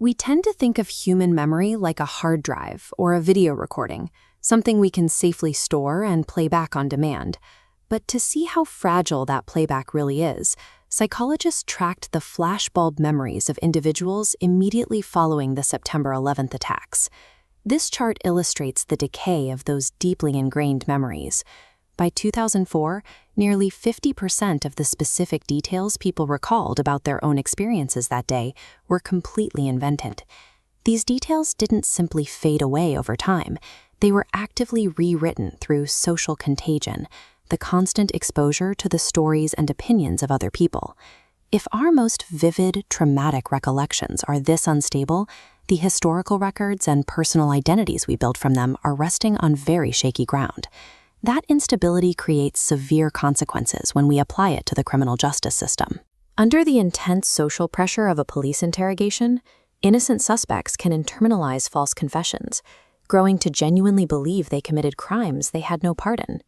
We tend to think of human memory like a hard drive or a video recording, something we can safely store and play back on demand. But to see how fragile that playback really is, psychologists tracked the flashbulb memories of individuals immediately following the September 11th attacks. This chart illustrates the decay of those deeply ingrained memories. By 2004, nearly 50% of the specific details people recalled about their own experiences that day were completely invented. These details didn't simply fade away over time. They were actively rewritten through social contagion, the constant exposure to the stories and opinions of other people. If our most vivid, traumatic recollections are this unstable, the historical records and personal identities we build from them are resting on very shaky ground. That instability creates severe consequences when we apply it to the criminal justice system. Under the intense social pressure of a police interrogation, innocent suspects can internalize false confessions, growing to genuinely believe they committed crimes they had no part in.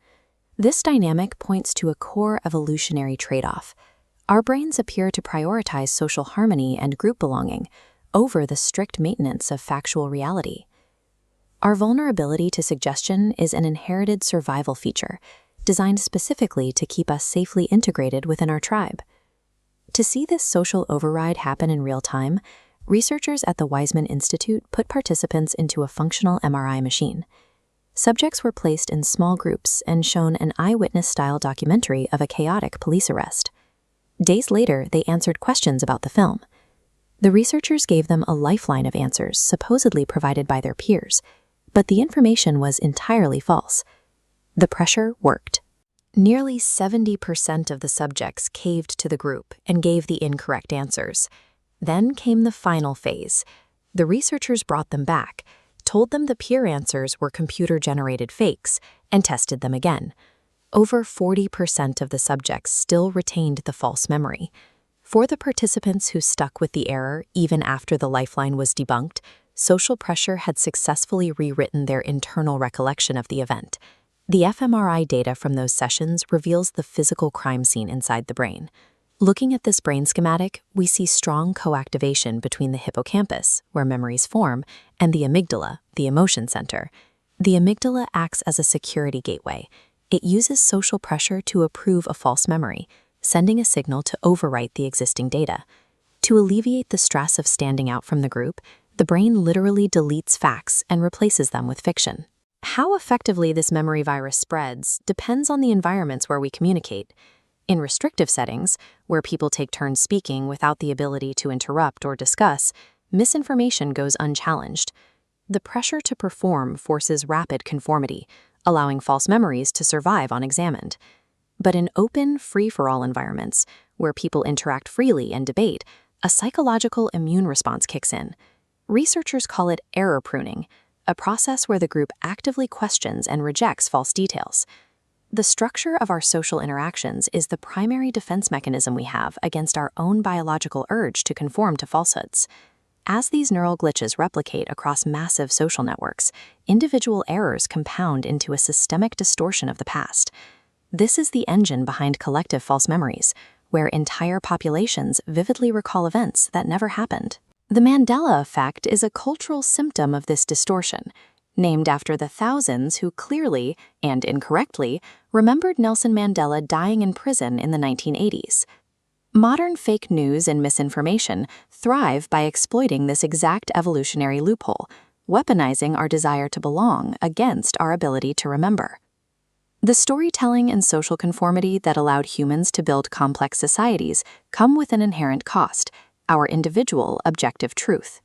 This dynamic points to a core evolutionary trade-off. Our brains appear to prioritize social harmony and group belonging over the strict maintenance of factual reality. Our vulnerability to suggestion is an inherited survival feature, designed specifically to keep us safely integrated within our tribe. To see this social override happen in real time, researchers at the Weizmann Institute put participants into a functional MRI machine. Subjects were placed in small groups and shown an eyewitness-style documentary of a chaotic police arrest. Days later, they answered questions about the film. The researchers gave them a lifeline of answers supposedly provided by their peers, but the information was entirely false. The pressure worked. Nearly 70% of the subjects caved to the group and gave the incorrect answers. Then came the final phase. The researchers brought them back, told them the peer answers were computer-generated fakes, and tested them again. Over 40% of the subjects still retained the false memory. For the participants who stuck with the error even after the lifeline was debunked, social pressure had successfully rewritten their internal recollection of the event. The fMRI data from those sessions reveals the physical crime scene inside the brain. Looking at this brain schematic, we see strong coactivation between the hippocampus, where memories form, and the amygdala, the emotion center. The amygdala acts as a security gateway. It uses social pressure to approve a false memory, sending a signal to overwrite the existing data. To alleviate the stress of standing out from the group, the brain literally deletes facts and replaces them with fiction. How effectively this memory virus spreads depends on the environments where we communicate. In restrictive settings, where people take turns speaking without the ability to interrupt or discuss, misinformation goes unchallenged. The pressure to perform forces rapid conformity, allowing false memories to survive unexamined. But in open, free-for-all environments, where people interact freely and debate, a psychological immune response kicks in. Researchers call it error pruning, a process where the group actively questions and rejects false details. The structure of our social interactions is the primary defense mechanism we have against our own biological urge to conform to falsehoods. As these neural glitches replicate across massive social networks, individual errors compound into a systemic distortion of the past. This is the engine behind collective false memories, where entire populations vividly recall events that never happened. The Mandela effect is a cultural symptom of this distortion, named after the thousands who clearly, and incorrectly, remembered Nelson Mandela dying in prison in the 1980s. Modern fake news and misinformation thrive by exploiting this exact evolutionary loophole, weaponizing our desire to belong against our ability to remember. The storytelling and social conformity that allowed humans to build complex societies come with an inherent cost: our individual objective truth.